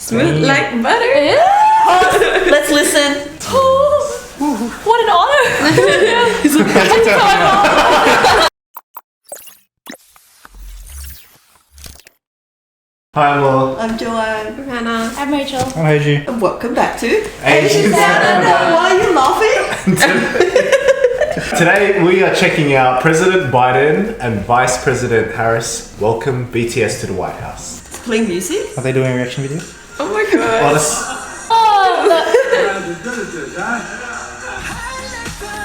Smooth like butter. Oh, let's listen. What an honor! Hi, I'm Law. I'm Joanne. I'm Hanna. I'm Rachael. I'm Hoju. And welcome back to Asian Canada. Why are you laughing? Today we are checking out President Biden and Vice President Harris welcome BTS to the White House. It's playing music. Are they doing a reaction video? Oh my god.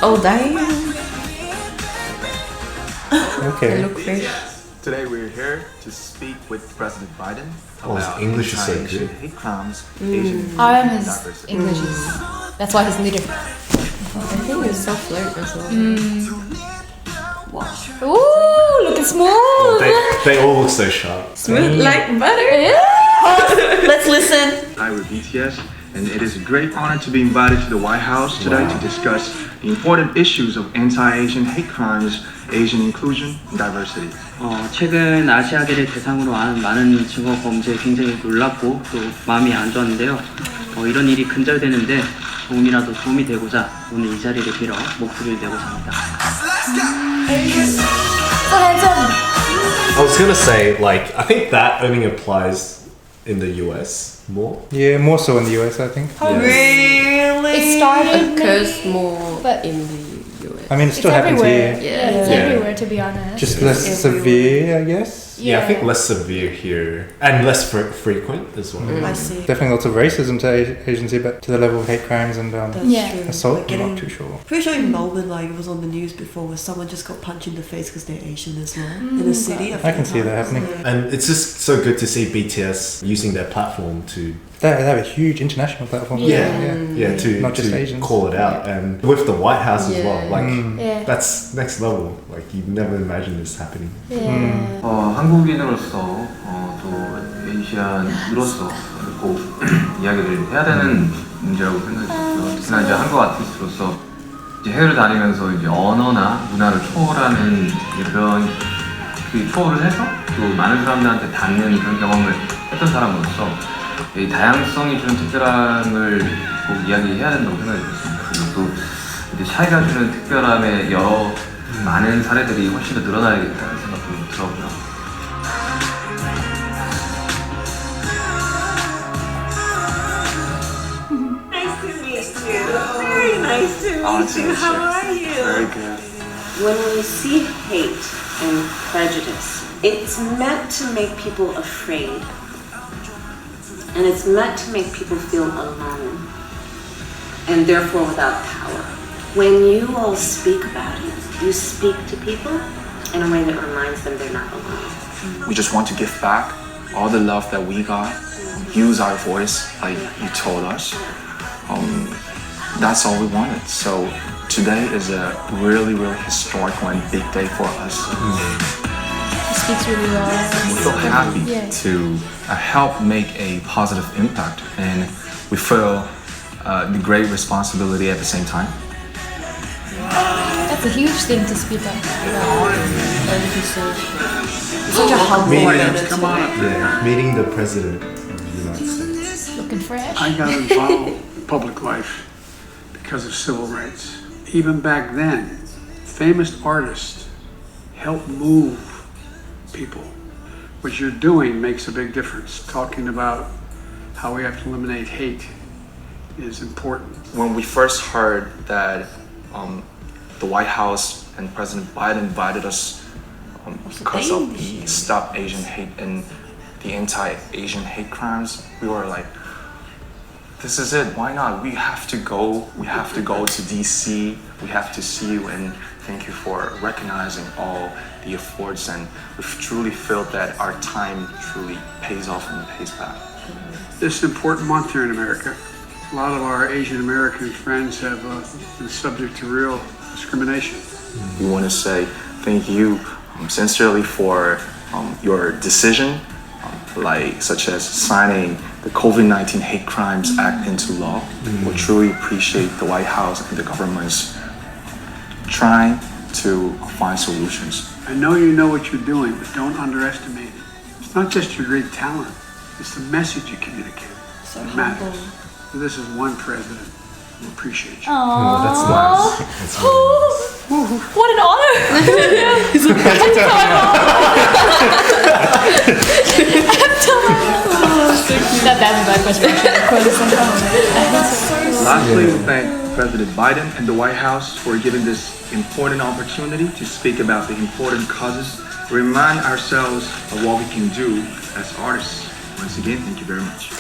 Oh damn. Okay. Look fish. Today we're here to speak with President Biden Oh, his about English is so anti-Asian good. hate crimes, Asian I am his diversity. English is. That's why he's leader. I think it's so flirt as well. Ooh, looking smooth. They all look so sharp. Smooth like butter. Let's listen. Hi, we're BTS, and it is a great honor to be invited to the White House today to discuss the important issues of anti-Asian hate crimes, Asian inclusion, and diversity. 최근 아시아계를 대상으로 한 많은 증오 범죄에 굉장히 놀랍고 또 마음이 안 좋았는데요. 이런 일이 근절되는데 조금이라도 도움이 되고자 오늘 이 자리를 빌어 목소리를 내고자 합니다. So handsome. I was gonna say, like, I think that only applies in the US more. Yeah, more so in the US, I think. Really? It started, Occurs more but in the US. I mean, it still happens everywhere. here. Yeah, it's Yeah. everywhere to be honest. Just less severe, I guess. Yeah, I think less severe here and less frequent as well. I see. Definitely lots of racism to Asians here, but to the level of hate crimes and That's Yeah. true. assault, Like I'm not getting- too sure. Pretty sure in Melbourne, like it was on the news before, where someone just got punched in the face because they're Asian as well in a city. I can see that happening. And it's just so good to see BTS using their platform to They have a huge international platform. to Not just to Asians. call it out, and with the White House as well. Like Yeah. that's next level. Like you'd never imagine this happening. Yeah. 한국인으로서 또 에이시안으로서 꼭 이야기를 해야 되는 문제라고 생각이 들어요. 특히나 이제 한국 아티스트로서 이제 해외를 다니면서 이제 언어나 문화를 초월하는 그런 초월을 해서 또 많은 사람들한테 닿는 그런 경험을 했던 사람으로서 이 다양성이 주는 특별함을 꼭 이야기해야 된다고 생각이 들었습니다. 그리고 또 이제 차이가 주는 특별함의 여러 많은 사례들이 훨씬 더 늘어나야겠다는 생각도 들었고요. Very nice to meet you. How are you? Very good. When we see hate and prejudice, it's meant to make people afraid. And it's meant to make people feel alone. And therefore without power. When you all speak about it, you speak to people in a way that reminds them they're not alone. We just want to give back all the love that we got, use our voice like you told us. That's all we wanted. So today is a really, really historical and big day for us. He speaks really well. We feel happy Yeah. to help make a positive impact, and we feel the great responsibility at the same time. That's a huge thing to speak up. And he's such a humble man. Meeting the president of the United States. Looking fresh. I got involved in public life because of civil rights. Even back then, famous artists help move people. What you're doing makes a big difference. Talking about how we have to eliminate hate is important. When we first heard that the White House and President Biden invited us because of the Stop Asian Hate and the anti-Asian hate crimes, we were like, this is it, why not? We have to go to DC, we have to see you, and thank you for recognizing all the efforts, and we truly feel that our time truly pays off and pays back. This is an important month here in America. A lot of our Asian American friends have been subject to real discrimination. We want to say thank you sincerely for your decision, such as signing the COVID-19 Hate Crimes Act into law. We truly appreciate the White House and the government's trying to find solutions. I know you know what you're doing, but don't underestimate it. It's not just your great talent, it's the message you communicate. It matters. So this is one president who appreciates you. Oh, that's nice. That's really nice. What an honor! That's my question. Lastly, we thank President Biden and the White House for giving this important opportunity to speak about the important causes, remind ourselves of what we can do as artists. Once again, thank you very much.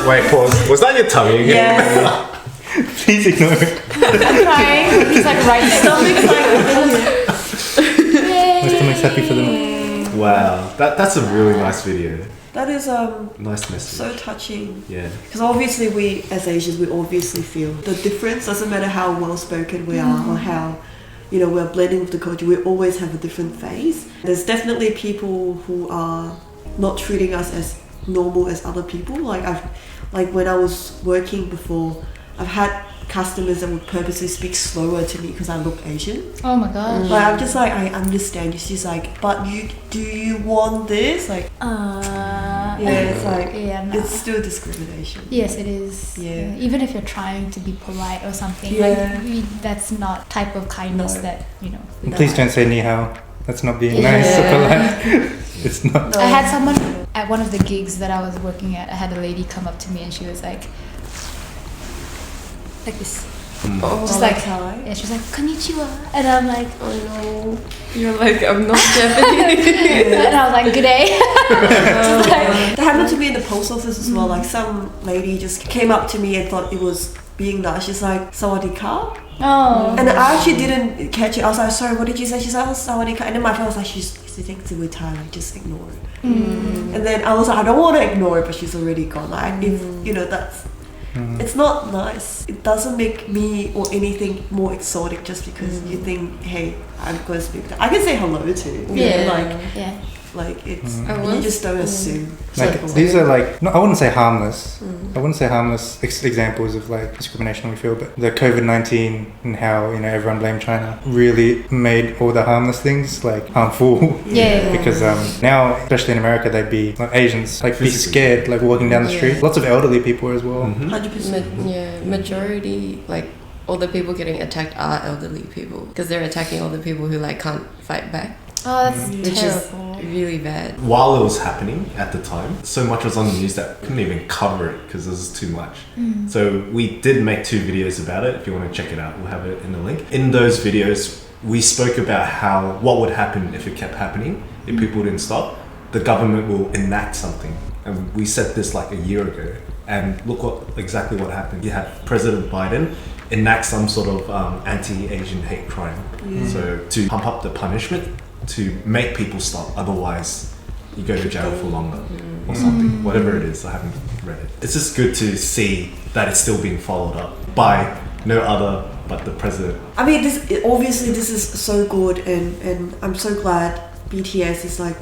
Wait, pause. Was that your tummy again? Yes. Please ignore it. I'm trying. He's like right next to me. My stomach's happy for them. Wow, that's a really nice video. That is Nice message. so touching. Yeah. Because obviously we, as Asians, we obviously feel the difference. Doesn't matter how well spoken we are or how, we're blending with the culture. We always have a different face. There's definitely people who are not treating us as normal as other people. Like when I was working before, I've had customers that would purposely speak slower to me because I look Asian. Oh my gosh. Like I'm just like, I understand you. She's like, but do you want this? Like, it's like, no. it's still discrimination. Yes, it is. Yeah. Even if you're trying to be polite or something, Yeah. that's not type of kindness that we Please don't say ni hao. That's not being nice or polite. It's not. I had someone at one of the gigs that I was working at. I had a lady come up to me and she was like this. Just like, yeah, she was like, konnichiwa. And I'm like, Oh no. You're like, I'm not Japanese. and I was like, good day. Just like, That happened to me in the post office as well. Like some lady just came up to me and thought it was being nice. She's like, sawadee ka. oh. And I actually didn't catch it. I was like, sorry, what did you say? She's like, oh, sawadee ka. And then my friend was like, she thinks we're Thai, like just ignore it. And then I was like, I don't want to ignore it, but she's already gone. Like, if that's. It's not nice. It doesn't make me or anything more exotic just because you think, hey, I'm going to speak. I can say hello too. Yeah. Like it's Mm. you just don't assume. Like these are like, no, I wouldn't say harmless. I wouldn't say harmless examples of like discrimination we feel, but the COVID-19 and how everyone blamed China really made all the harmless things like harmful. Yeah. Because now, especially in America, they'd be like Asians like be scared like walking down the street. Lots of elderly people as well. 100%. Majority, like all the people getting attacked are elderly people because they're attacking all the people who like can't fight back. Oh, that's Which terrible. is really bad. While it was happening at the time, so much was on the news that couldn't even cover it because it was too much. So we did make 2 videos about it. If you want to check it out, we'll have it in the link. In those videos, we spoke about what would happen if it kept happening, if people didn't stop. The government will enact something. And we said this like a year ago. And look exactly what happened. You had President Biden enact some sort of anti-Asian hate crime. So to pump up the punishment, to make people stop, otherwise you go to jail for longer or something, whatever it is. I haven't read it. It's just good to see that it's still being followed up by no other but the president. I mean, this is so good, and I'm so glad BTS is like,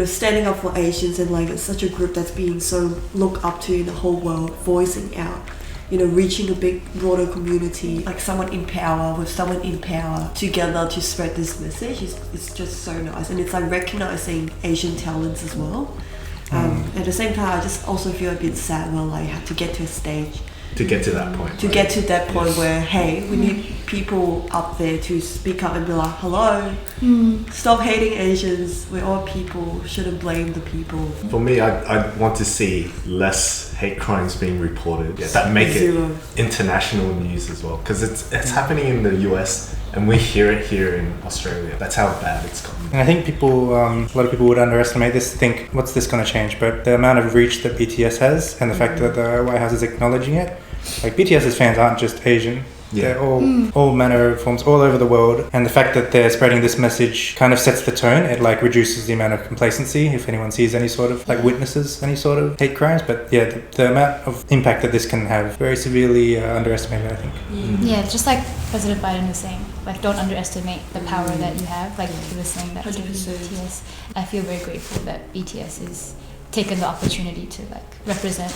standing up for Asians, and like it's such a group that's being so looked up to in the whole world, voicing out. Reaching a big, broader community, like someone in power with someone in power together to spread this message. It's just so nice. And it's like recognizing Asian talents as well. At the same time, I just also feel a bit sad when I had to get to a stage. To get to that point. To get to that point where, hey, we need people up there to speak up and be like, hello, stop hating Asians. We're all people. Shouldn't blame the people. For me, I want to see less hate crimes being reported that make it international news as well, because it's happening in the US and we hear it here in Australia. That's how bad it's gotten. And I think people, a lot of people would underestimate this, think, what's this going to change? But the amount of reach that BTS has and the fact that the White House is acknowledging it, like BTS's fans aren't just Asian. They're all manner of forms all over the world, and the fact that they're spreading this message kind of sets the tone. It like reduces the amount of complacency if anyone sees any sort of like witnesses any sort of hate crimes. But yeah, the amount of impact that this can have very severely underestimated, I think. Yeah, just like President Biden was saying, like don't underestimate the power that you have. Like he was saying that to BTS. I feel very grateful that BTS is taken the opportunity to like represent,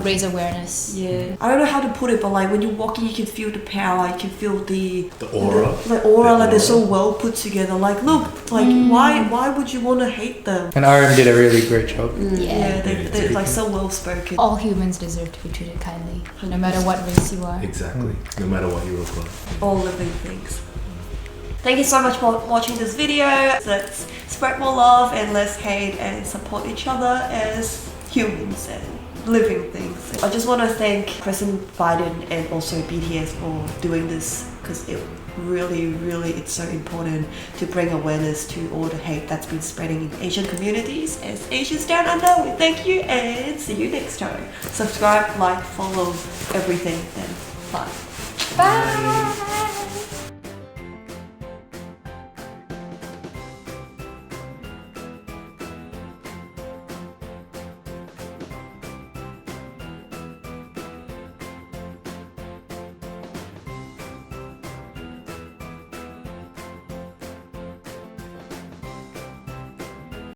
raise awareness. Yeah, I don't know how to put it, but like when you're walking, you can feel the power. You can feel the aura. The aura, like they're so well put together. Like, look, like why would you want to hate them? And RM did a really great job. Yeah, they're like so well spoken. All humans deserve to be treated kindly, no matter what race you are. Exactly. No matter what you look like. All living things. Thank you so much for watching this video. Let's spread more love and less hate and support each other as humans and living things. I just want to thank President Biden and also BTS for doing this, because it really, it's so important to bring awareness to all the hate that's been spreading in Asian communities. As Asians Down Under, we thank you and see you next time. Subscribe, like, follow everything, and bye. Bye!